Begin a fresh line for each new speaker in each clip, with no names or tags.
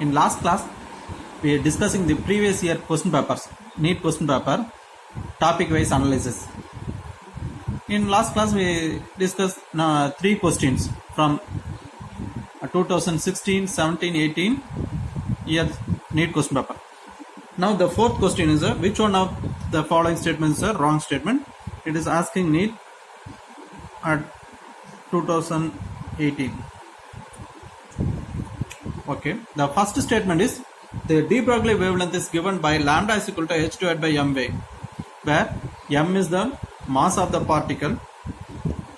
In last class, we are discussing the previous year question papers, NEET question paper, topic wise analysis. In last class, we discussed 3 questions from 2016, 17, 18 year NEET question paper. Now the fourth question is which one of the following statements is a wrong statement? It is asking NEET at 2018. Okay, the first statement is the de Broglie wavelength is given by lambda is equal to h divided by m way, where m is the mass of the particle,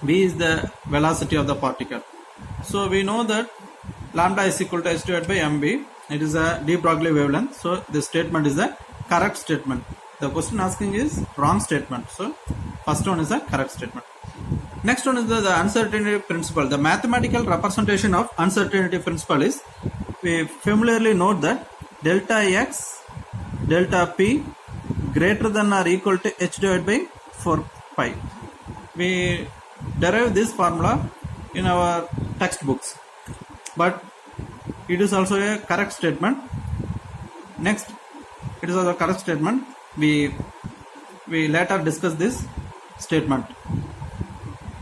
v is the velocity of the particle. So we know that lambda is equal to h divided by mv. It is a de Broglie wavelength. So the statement is a correct statement. The question asking is wrong statement. So first one is a correct statement. Next one is the uncertainty principle. The mathematical representation of uncertainty principle is, we familiarly note that delta x, delta p greater than or equal to h divided by 4 pi. We derive this formula in our textbooks, but it is also a correct statement. Next, it is also a correct statement. We later discuss this statement.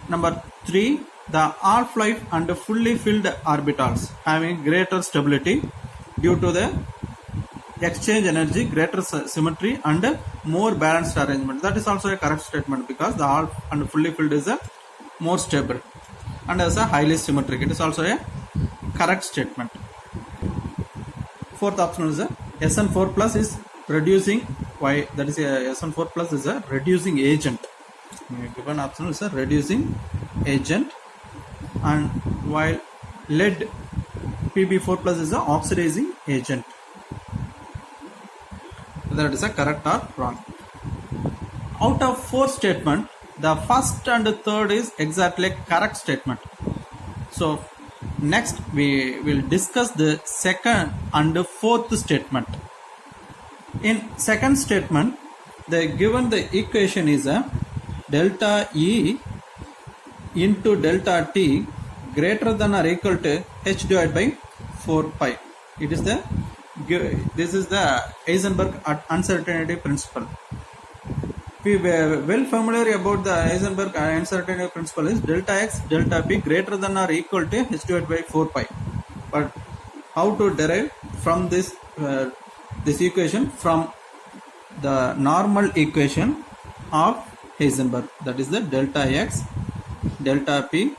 Number 3, the half-life and fully filled orbitals having greater stability due to the exchange energy, greater symmetry and more balanced arrangement. That is also a correct statement because the half and fully filled is a more stable and as a highly symmetric. It is also a correct statement. Fourth option is a SN4 plus is reducing. Why? That is a SN4 plus is a reducing agent. Given option is a reducing agent, and while lead Pb4 plus is a oxidizing agent. That is a correct or wrong. Out of 4 statements, the first and third is exactly correct statement. So next we will discuss the second and fourth statement. In second statement, given the equation is a delta E into delta T greater than or equal to h divided by 4 pi. This is the Heisenberg uncertainty principle. We were well familiar about the Heisenberg uncertainty principle is delta x, delta p greater than or equal to h divided by 4 pi. But how to derive from this equation from the normal equation of Heisenberg, that is the delta x, delta p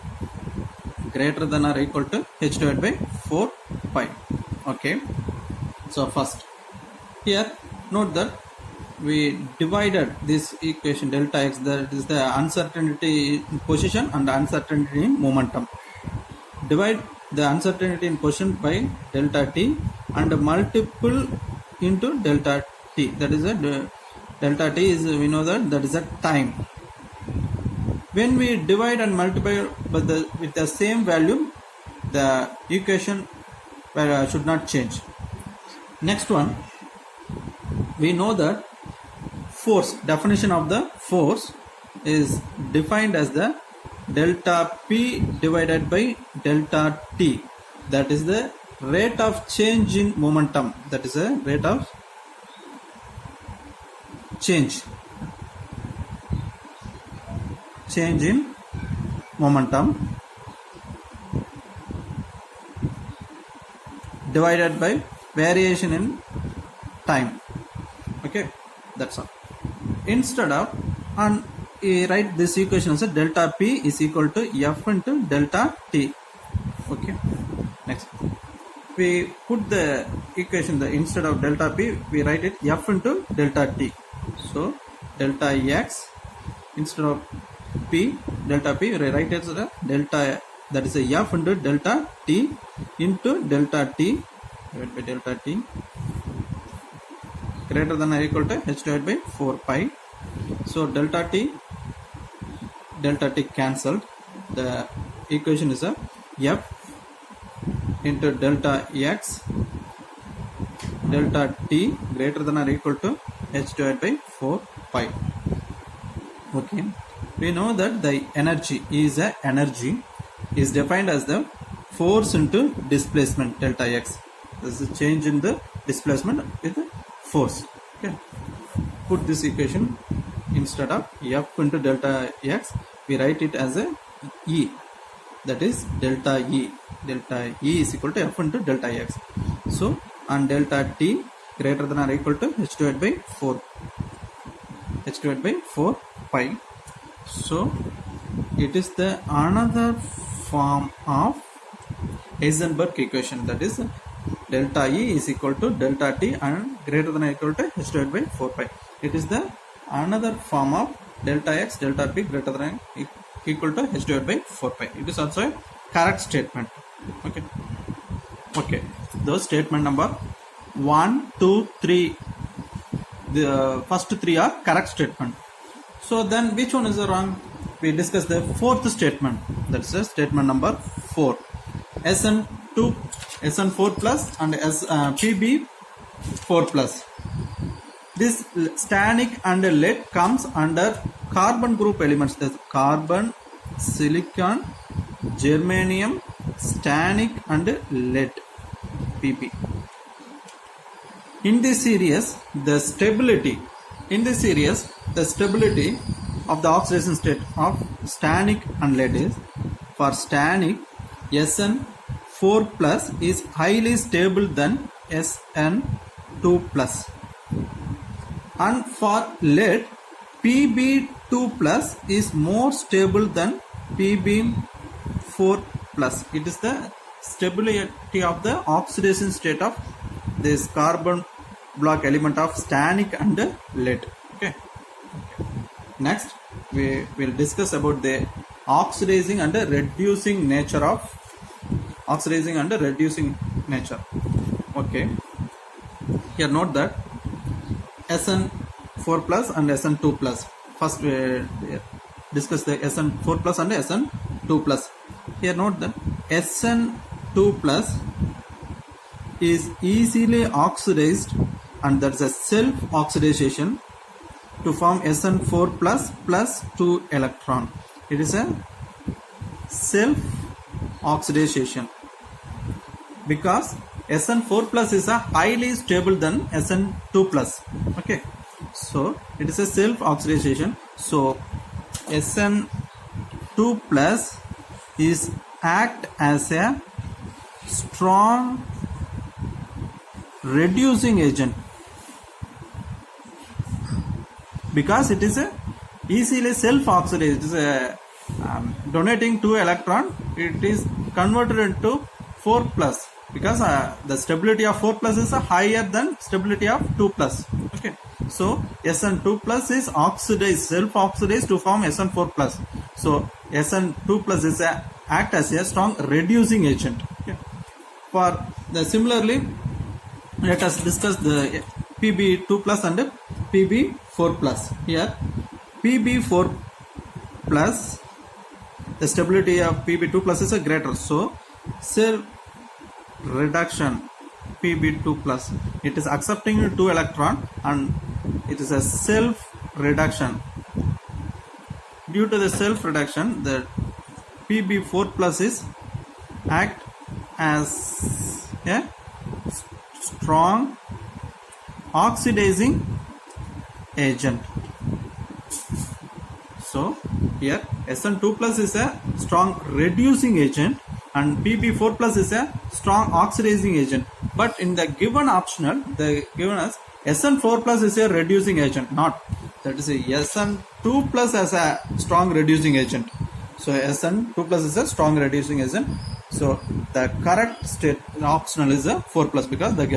greater than or equal to h divided by 4 pi. Okay, so first here note that we divided this equation delta x, that is the uncertainty in position and uncertainty in momentum. Divide the uncertainty in position by delta t and multiple into delta t. That is a delta t is, we know that is a time. When we divide and multiply with the same value, the equation should not change. Next one, we know that force, definition of the force is defined as the delta p divided by delta t. That is the rate of change in momentum. That is a rate of change in momentum divided by variation in time. Okay, that's all. Instead of, and write this equation as delta p is equal to f into delta t. Okay, next we put the equation, instead of delta p we write it f into delta t. So delta x instead of p, delta p, we write it as a delta, that is a f into delta t into delta t divided by delta t greater than or equal to h divided by 4 pi. So delta t cancelled. The equation is a f into delta x, delta t greater than or equal to h divided by 4 pi. Okay, we know that the energy is defined as the force into displacement delta x. This is a change in the displacement with force. Okay. Put this equation instead of F into delta x, we write it as a E. That is delta E. Delta E is equal to F into delta x. So, and delta T greater than or equal to h divided by 4. H divided by 4 pi. So, it is the another form of Heisenberg equation, that is delta E is equal to delta T and greater than or equal to h divided by 4 pi. It is the another form of delta x delta P greater than or equal to h divided by 4 pi. It is also a correct statement. Okay. Those statement number 1, 2, 3. The first 3 are correct statement. So then which one is wrong? We discuss the fourth statement. That's the statement number 4. SN2, SN4 plus and PB4 plus. This stannic and lead comes under carbon group elements. That's carbon, silicon, germanium, stannic and lead, Pp. In this series, the stability of the oxidation state of stannic and lead is, for stannic, SN4 plus is highly stable than SN2 plus, and for lead, Pb2 plus is more stable than Pb4 plus. It is the stability of the oxidation state of this carbon block element of stannic and lead. Okay. Next, we will discuss about the oxidizing and reducing nature of Okay. Here note that SN4 plus and SN2 plus. First we discuss the SN4 plus and SN2 plus. Here note that SN2 plus is easily oxidized, and that's a self-oxidation to form SN4 plus plus 2 electron. It is a self-oxidation because SN4 plus is a highly stable than SN2 plus. Okay, so it is a self-oxidation. So SN2 plus is act as a strong reducing agent because it is a easily self-oxidized. It is a donating 2 electron, it is converted into 4 plus because the stability of 4 plus is higher than stability of 2 plus. Okay, so SN2 plus is oxidized, self-oxidized to form SN4 plus. So SN2 plus is act as a strong reducing agent. Okay. For the similarly, let us discuss the Pb2 plus and Pb4 plus. Here Pb4 plus, the stability of Pb2 plus is greater, so self reduction Pb2 plus, it is accepting 2 electron and it is a self reduction. Due to the self reduction, the Pb4 plus is act as a strong oxidizing agent. So here SN2 plus is a strong reducing agent and Pb4 plus is a strong oxidizing agent. But in the given optional, they given us SN4 plus is a reducing agent, not that is a SN2 plus as a strong reducing agent. So SN2 plus is a strong reducing agent. So the correct state optional is a 4 plus because the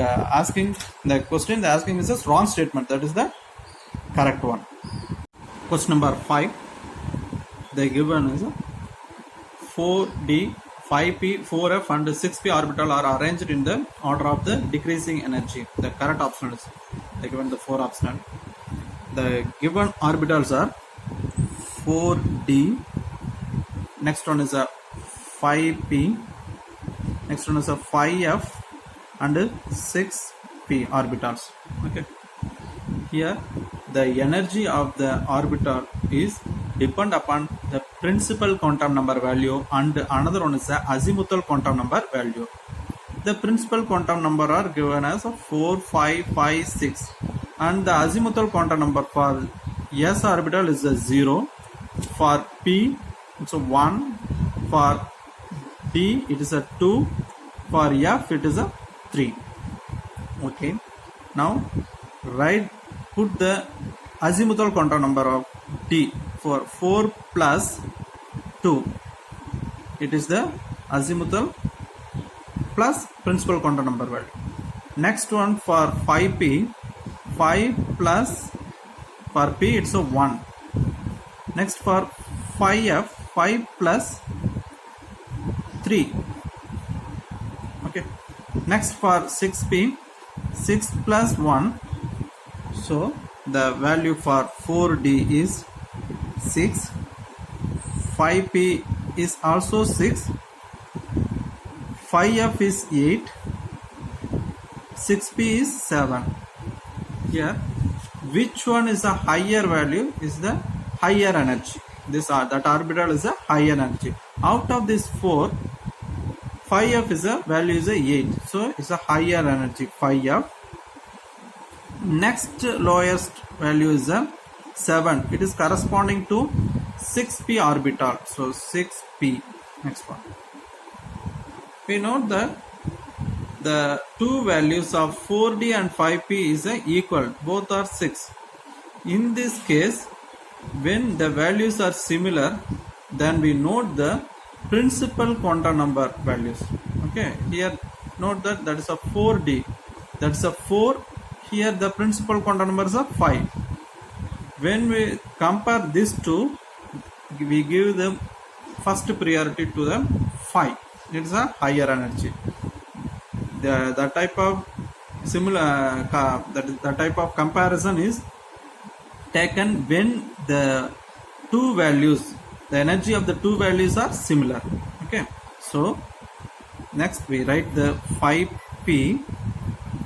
question they asking is a wrong statement. That is the correct one. Question number 5. The given is 4d, 5p, 4f and 6p orbital are arranged in the order of the decreasing energy. The correct optional is the given the 4 optional. The given orbitals are 4d, next one is a 5p, next one is a 5f and 6p orbitals. Okay, here the energy of the orbital is depend upon the principal quantum number value and another one is the azimuthal quantum number value. the principal quantum number are given as 4, 5, 5, 6, and the azimuthal quantum number for s orbital is a 0, for p it's a 1, for d it is a 2, for f it is a 3. Okay, now put the azimuthal quantum number of d for 4 plus 2, it is the azimuthal plus principal quantum number value. Next one for 5p, 5 plus, for p it's a 1. Next for 5f, 5 plus 3. Okay. Next for 6p, 6 plus 1. So the value for 4d is 6. 5p is also 6. 5f is 8. 6p is 7. Here, which one is a higher value is the higher energy. That orbital is a higher energy. Out of this 4, 5f is a value is a 8. So it's a higher energy 5f. Next lowest value is a 7. It is corresponding to 6p orbital. So 6p. Next one. We note that the two values of 4d and 5p is equal. Both are 6. In this case, when the values are similar, then we note the principal quantum number values. Okay, here note that is a 4d, that's a 4. Here the principal quantum number is a 5. When we compare these two, we give the first priority to the 5. It is a higher energy. The type of similar the type of comparison is taken when the two values, the energy of the two values are similar. Okay, so next we write the 5p,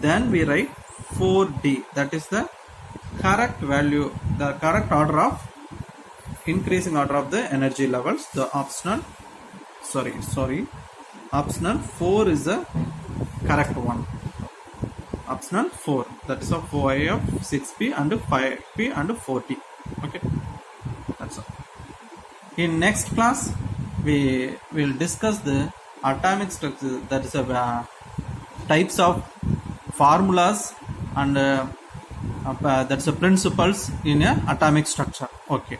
then we write 4d. That is the correct value, the correct order of increasing order of the energy levels. The optional 4 is the correct one. Optional 4, that is a 5f, 6p and 5p and 4t. Okay, that's all. In next class we will discuss the atomic structure, that is a types of formulas and that's a principles in a atomic structure. Okay.